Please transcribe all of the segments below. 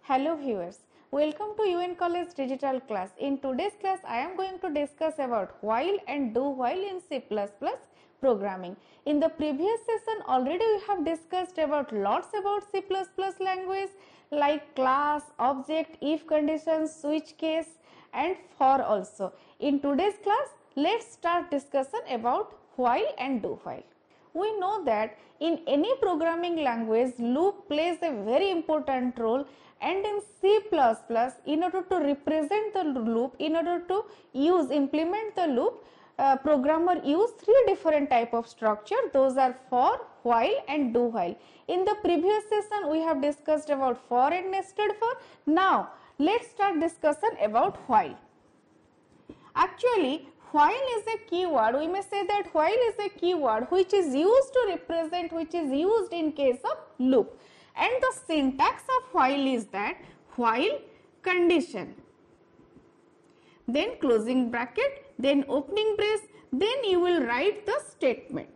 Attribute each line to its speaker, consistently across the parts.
Speaker 1: Hello viewers, welcome to UN College Digital Class. In today's class, I am going to discuss about while and do while in C++ programming. In the previous session, already we have discussed about lots about C++ language like class, object, if conditions, switch case and for also. In today's class, let's start discussion about while and do while. We know that in any programming language, loop plays a very important role, and in C++, in order to represent the loop, in order to implement the loop, programmer use three different type of structure. Those are for, while and do while. In the previous session, we have discussed about for and nested for. Now, let's start discussion about while. Actually, while is a keyword. We may say that while is a keyword which is used to represent, which is used in case of loop. And the syntax of while is that while condition, then closing bracket, then opening brace, then you will write the statement.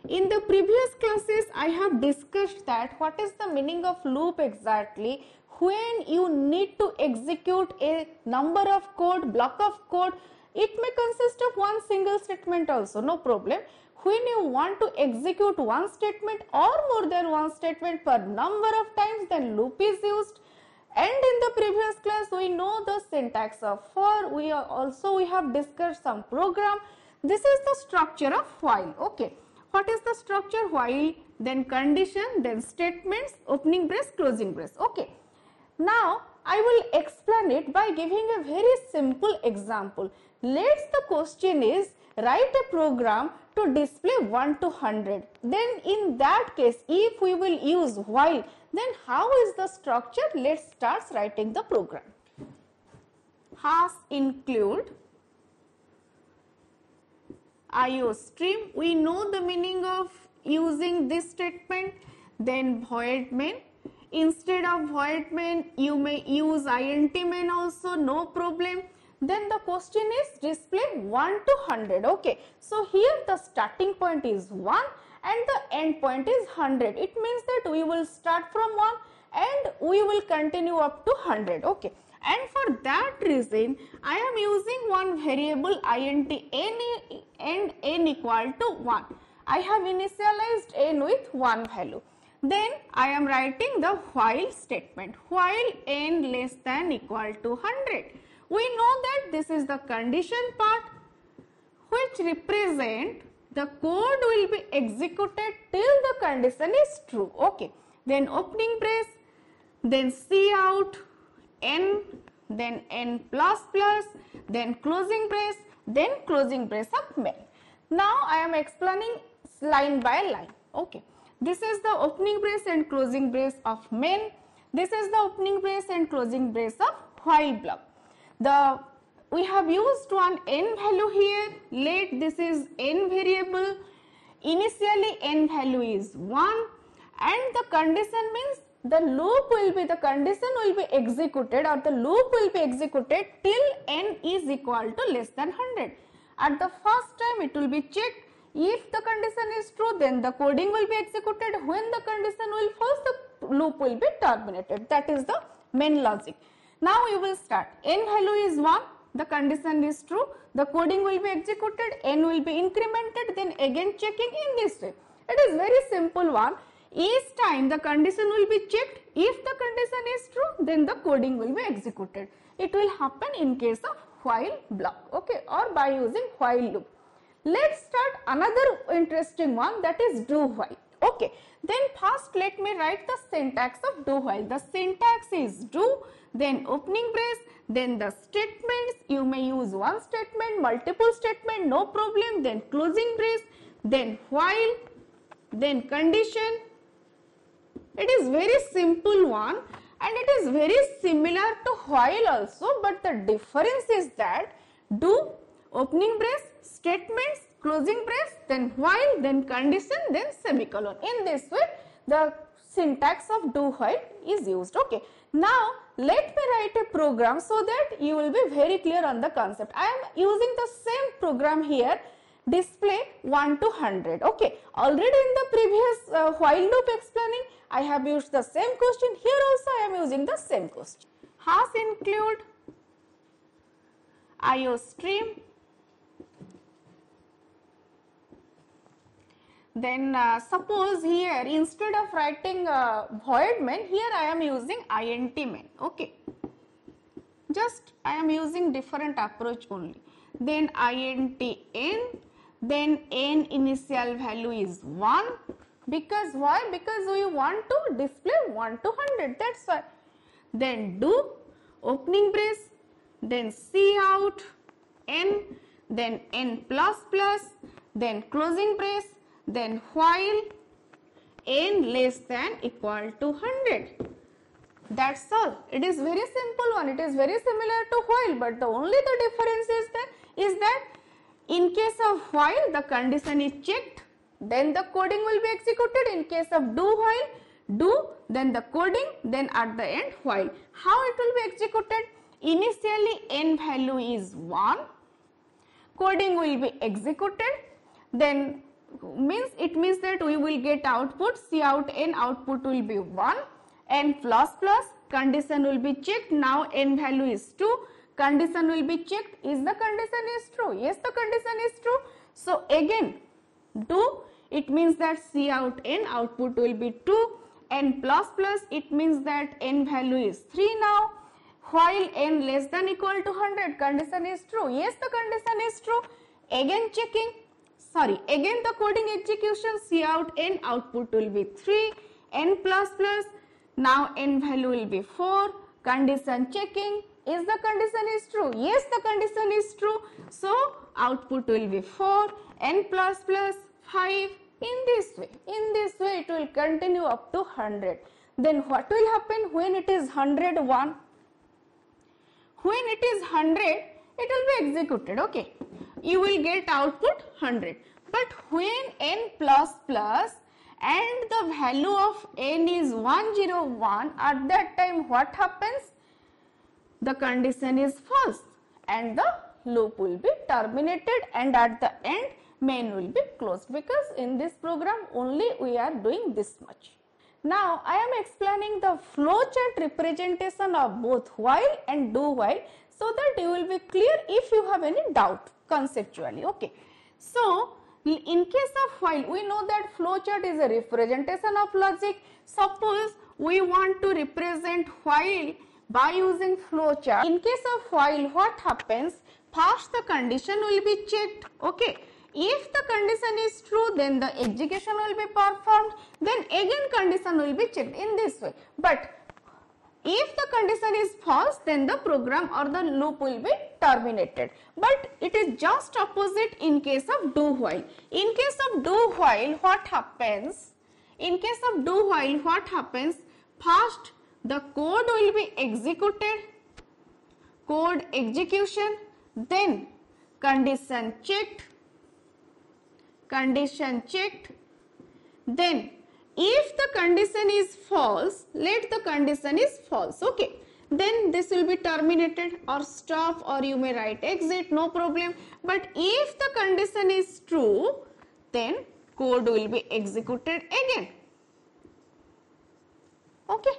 Speaker 1: In the previous classes, I have discussed that what is the meaning of loop exactly. When you need to execute a number of code, block of code, it may consist of one single statement also, no problem. When you want to execute one statement or more than one statement per number of times, then loop is used. And in the previous class, we know the syntax of for. We have discussed some program. This is the structure of while. Okay, what is the structure? While, then condition, then statements, opening brace, closing brace. Okay. Now, I will explain it by giving a very simple example. Let's the question is write a program to display 1 to 100. Then in that case, if we will use while, then how is the structure? Let's start writing the program. Hash include IO stream. We know the meaning of using this statement. Then void main. Instead of void main, you may use int main also, no problem. Then the question is display 1 to 100. Okay, so here the starting point is 1 and the end point is 100. It means that we will start from 1 and we will continue up to 100. Okay, and for that reason, I am using one variable int n and n equal to 1. I have initialized n with 1 value. Then I am writing the while statement, while n less than equal to 100. We know that this is the condition part which represent the code will be executed till the condition is true. Okay. Then opening brace, then cout, n, then n plus plus, then closing brace, then closing brace of main. Now I am explaining line by line. Okay. This is the opening brace and closing brace of main. This is the opening brace and closing brace of while block. We have used one n value here. Let this is n variable. Initially n value is 1 and the condition means the loop will be, the condition will be executed or the loop will be executed till n is equal to less than 100. At the first time it will be checked. If the condition is true, then the coding will be executed. When the condition will false, the loop will be terminated. That is the main logic. Now you will start. N value is 1. The condition is true. The coding will be executed. N will be incremented. Then again checking in this way. It is very simple one. Each time the condition will be checked. If the condition is true, then the coding will be executed. It will happen in case of while block. Okay, or by using while loop. Let's start another interesting one, that is do while. Okay, then first let me write the syntax of do while. The syntax is do, then opening brace, then the statements. You may use one statement, multiple statement, no problem. Then closing brace, then while, then condition. It is very simple one and it is very similar to while also, but the difference is that do, opening brace, statements, closing brace, then while, then condition, then semicolon. In this way, the syntax of do while is used. Okay. Now, let me write a program so that you will be very clear on the concept. I am using the same program here. display 1 to 100. Okay, already in the previous while loop explaining, I have used the same question. Here also I am using the same question. Has include IOStream. Then suppose here instead of writing void main, here I am using int main. Okay, just I am using different approach only. Then int n, then n initial value is 1, because why? Because we want to display 1 to 100, that's why. Then do opening brace, then cout n, then n plus plus, then closing brace, then while n less than equal to 100. That's all. It is very simple one. It is very similar to while, but the only the difference is that in case of while the condition is checked, then the coding will be executed. In case of do while, do, then the coding, then at the end while. How it will be executed? Initially n value is 1, coding will be executed, then it means that we will get output cout n, output will be 1, n plus plus, condition will be checked. Now n value is 2, condition will be checked. Is the condition is true? Yes, the condition is true. So again do, it means that cout n, output will be 2, n plus plus, it means that n value is 3 now. While n less than equal to 100, condition is true. Yes, the condition is true. Again checking, again the coding execution, cout n, output will be 3, n plus plus, now n value will be 4, condition checking, is the condition is true? Yes, the condition is true. So output will be 4, n plus plus 5, in this way it will continue up to 100. Then what will happen when it is 101? When it is 100, it will be executed. Okay, you will get output 100. But when n plus plus and the value of n is 101, at that time what happens? The condition is false and the loop will be terminated, and at the end main will be closed, because in this program only we are doing this much. Now I am explaining the flowchart representation of both while and do while, so that you will be clear if you have any doubt conceptually. Okay, so in case of while, we know that flowchart is a representation of logic. Suppose we want to represent while by using flowchart. In case of while, what happens? First the condition will be checked. Okay, if the condition is true, then the execution will be performed, then again condition will be checked in this way. But if the condition is false, then the program or the loop will be terminated. But it is just opposite in case of do while. In case of do while, what happens? In case of do while, what happens? First the code will be executed, code execution, then condition checked, then if the condition is false, let the condition is false, okay, then this will be terminated or stop, or you may write exit, no problem. But if the condition is true, then code will be executed again. Okay,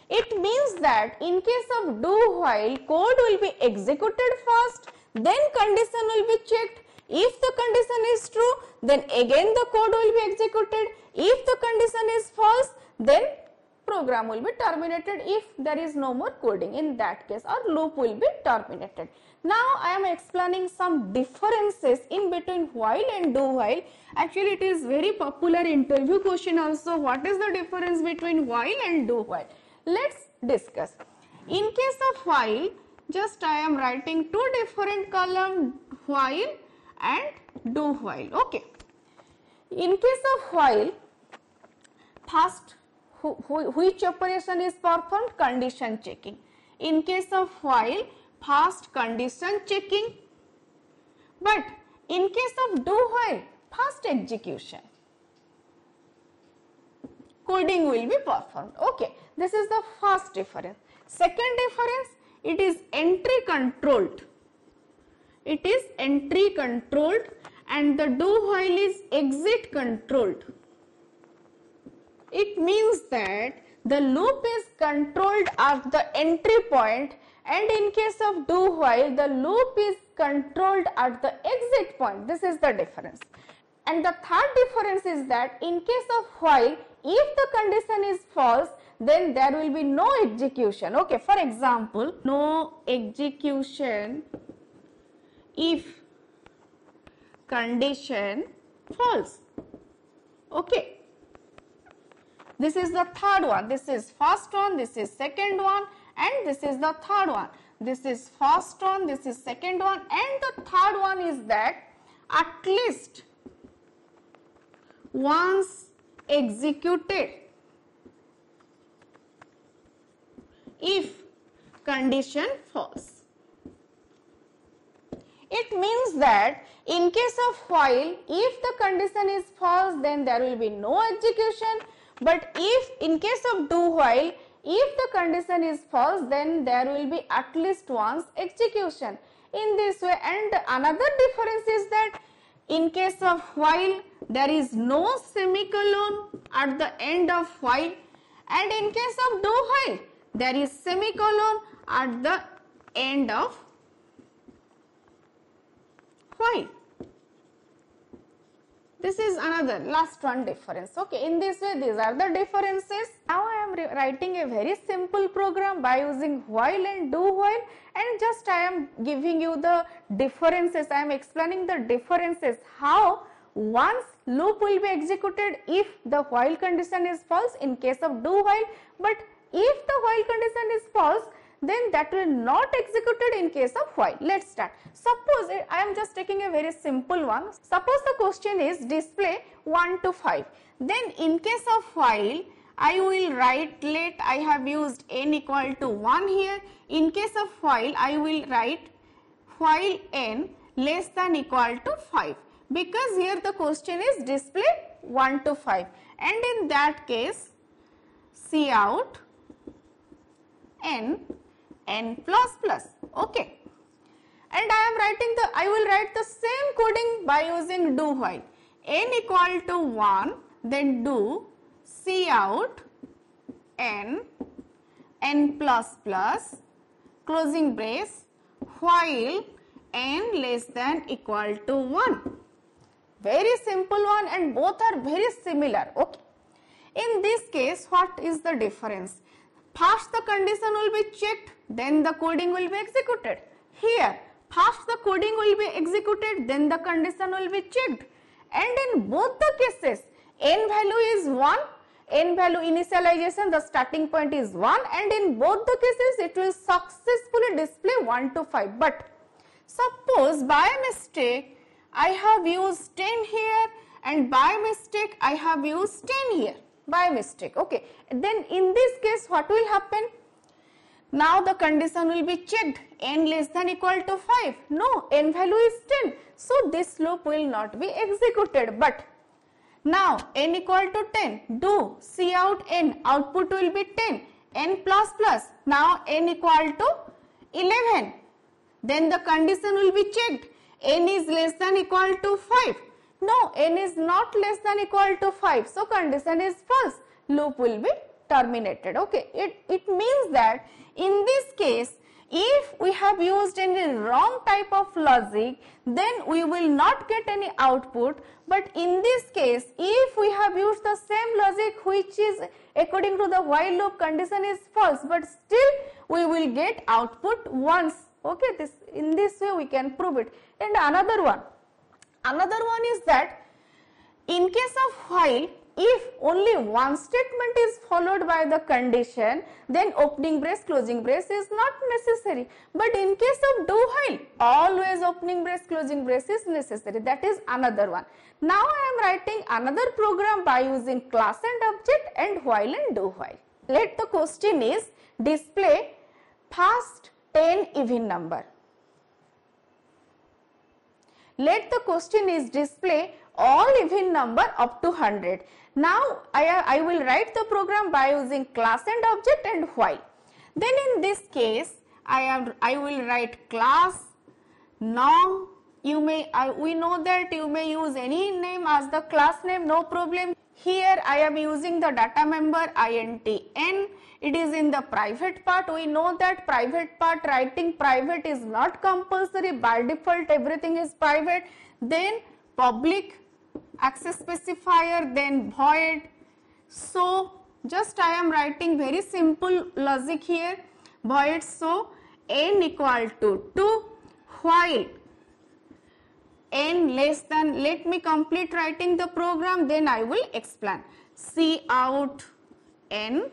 Speaker 1: it means that in case of do while, code will be executed first, then condition will be checked. If the condition is true, then again the code will be executed. If the condition is false, then program will be terminated if there is no more coding. In that case, our loop will be terminated. Now I am explaining some differences in between while and do while. Actually, it is very popular interview question also. What is the difference between while and do while? Let's discuss. In case of while, just I am writing two different columns, while and do while. Okay, in case of while, first which operation is performed? Condition checking. In case of while, first condition checking, but in case of do while, first execution, coding will be performed. Okay, this is the first difference. Second difference, it is entry controlled. It is entry controlled, and the do while is exit controlled. It means that the loop is controlled at the entry point, and in case of do while the loop is controlled at the exit point. This is the difference. And the third difference is that in case of while, if the condition is false, then there will be no execution. Okay, for example, no execution if condition false. Okay. This is the third one, this is first one, this is second one, and this is the third one. This is first one, this is second one, and the third one is that at least once executed if condition false. It means that in case of while, if the condition is false, then there will be no execution. But if in case of do while, if the condition is false, then there will be at least once execution in this way. And another difference is that in case of while, there is no semicolon at the end of while, and in case of do while, there is semicolon at the end of while. This is another last one difference. Okay, in this way these are the differences. Now I am writing a very simple program by using while and do while, and just I am giving you the differences. I am explaining the differences, how once loop will be executed if the while condition is false in case of do while, but if the while condition is false, then that will not executed in case of while. Let's start. Suppose I am just taking a very simple one. Suppose the question is display 1 to 5. Then in case of while, I will write, let I have used n equal to 1 here. In case of while, I will write while n less than equal to 5, because here the question is display 1 to 5, and in that case cout n plus plus. Okay, and I will write the same coding by using do while. N equal to 1, then do cout n plus plus closing brace while n less than equal to 1. Very simple one, and both are very similar. Okay, in this case what is the difference? First the condition will be checked, then the coding will be executed. Here first the coding will be executed, then the condition will be checked, and in both the cases n value is 1, n value initialization, the starting point is 1, and in both the cases it will successfully display 1 to 5. But suppose by mistake I have used 10 here, and by mistake I have used 10 here, by mistake. Okay, then in this case what will happen? Now the condition will be checked, n less than equal to 5. No, n value is 10, so this loop will not be executed. But now n equal to 10, do cout n, output will be 10, n plus plus, now n equal to 11, then the condition will be checked, n is less than equal to 5. No, n is not less than equal to 5, so condition is false, loop will be terminated. Okay, it means that in this case, if we have used any wrong type of logic, then we will not get any output. But in this case, if we have used the same logic which is according to the while loop, condition is false, but still we will get output once. Okay, in this way we can prove it. And another one is that in case of while, if only one statement is followed by the condition, then opening brace, closing brace is not necessary. But in case of do while, always opening brace, closing brace is necessary. That is another one. Now I am writing another program by using class and object and while and do while. Let the question is display first 10 even number. Let the question is display all even number up to 100. Now I will write the program by using class and object and while. Then in this case I will write class now we know that you may use any name as the class name, no problem. Here I am using the data member int n. It is in the private part. We know that private part, writing private is not compulsory. By default everything is private. Then public access specifier, then void. So just I am writing very simple logic here, void. So n equal to 2 while n less than, let me complete writing the program, then I will explain. Cout n,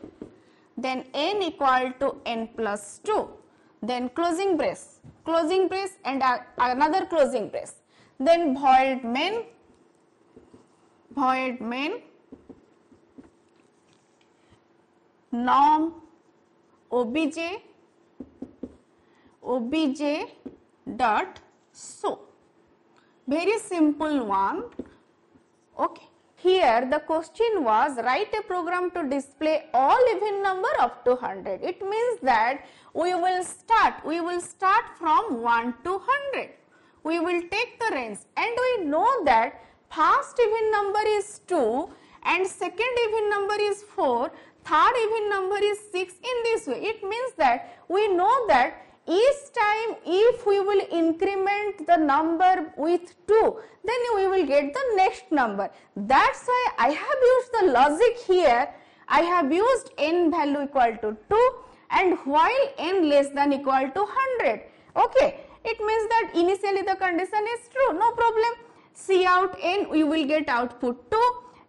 Speaker 1: then n equal to n plus 2, then closing brace and another closing brace, then void main norm obj dot show. Very simple one. Okay. Here the question was, write a program to display all even number up to 100. It means that we will start from 1 to 100. We will take the range, and we know that first even number is 2 and second even number is 4, third even number is 6 in this way. It means that we know that each time if we will increment the number with 2, then we will get the next number. That's why I have used the logic here. I have used n value equal to 2 and while n less than equal to 100. Okay. It means that initially the condition is true, no problem. Cout n, we will get output 2,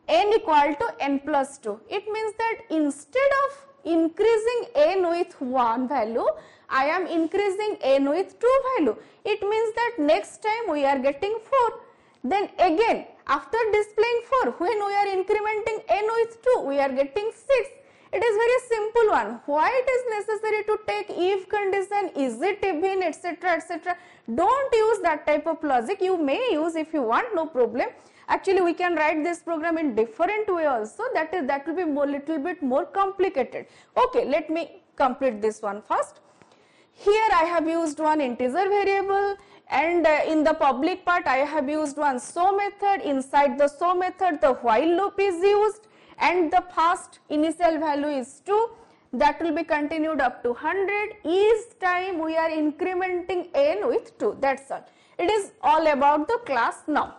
Speaker 1: n equal to n plus 2. It means that instead of increasing n with 1 value, I am increasing n with 2 value. It means that next time we are getting 4. Then again after displaying 4, when we are incrementing n with 2, we are getting 6. It is very simple one. Why it is necessary to take if condition, is it even, etc, etc. Don't use that type of logic. You may use if you want, no problem. Actually we can write this program in different way also. That will be little bit more complicated. Okay, let me complete this one first. Here I have used one integer variable, and in the public part I have used one show method. Inside the show method the while loop is used, and the first initial value is 2. That will be continued up to 100. Each time we are incrementing n with 2. That's all. It is all about the class now.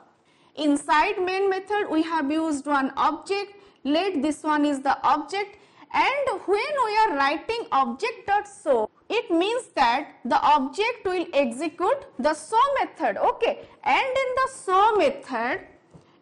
Speaker 1: Inside main method we have used one object. Let this one is the object, and when we are writing object.show, it means that the object will execute the show method. Okay, and in the show method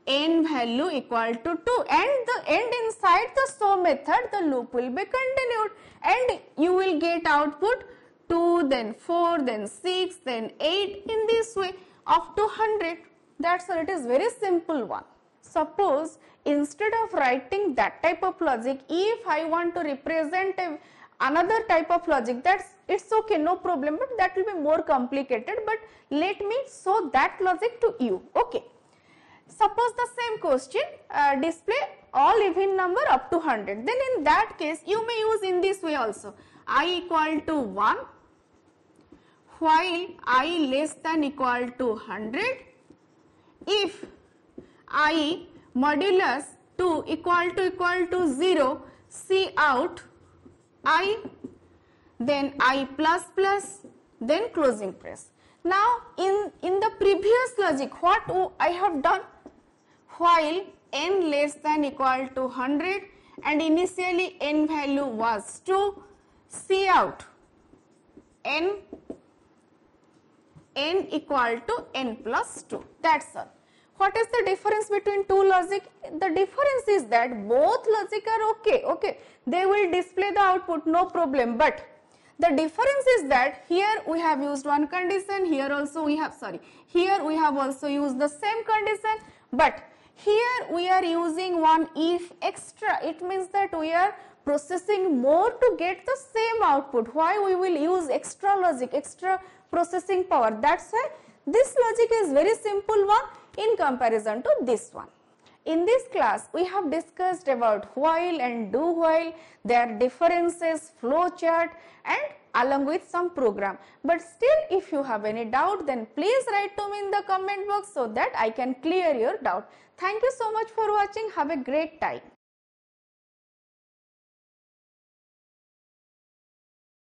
Speaker 1: n value equal to 2, and inside the show method the loop will be continued, and you will get output 2, then 4, then 6, then 8 in this way up to 100. That's all. It is very simple one. Suppose instead of writing that type of logic, if I want to represent another type of logic, it's okay, no problem, but that will be more complicated. But let me show that logic to you. Okay. Suppose the same question, display all even number up to 100. Then in that case you may use in this way also, I equal to 1 while I less than equal to 100. If I modulus 2 equal to 0, Cout I, then I plus plus, then closing brace. Now in the previous logic, what I have done, while n less than equal to 100 and initially n value was 2, Cout n equal to n plus 2. That's all. What is the difference between two logic? The difference is that both logic are okay. They will display the output, no problem. But the difference is that here we have used one condition, here also we have, here we have also used the same condition, but here we are using one if extra. It means that we are processing more to get the same output. Why we will use extra logic, extra processing power? That's why this logic is very simple one in comparison to this one. In this class, we have discussed about while and do while, their differences, flow chart, and along with some program. But still, if you have any doubt, then please write to me in the comment box so that I can clear your doubt. Thank you so much for watching. Have a great time.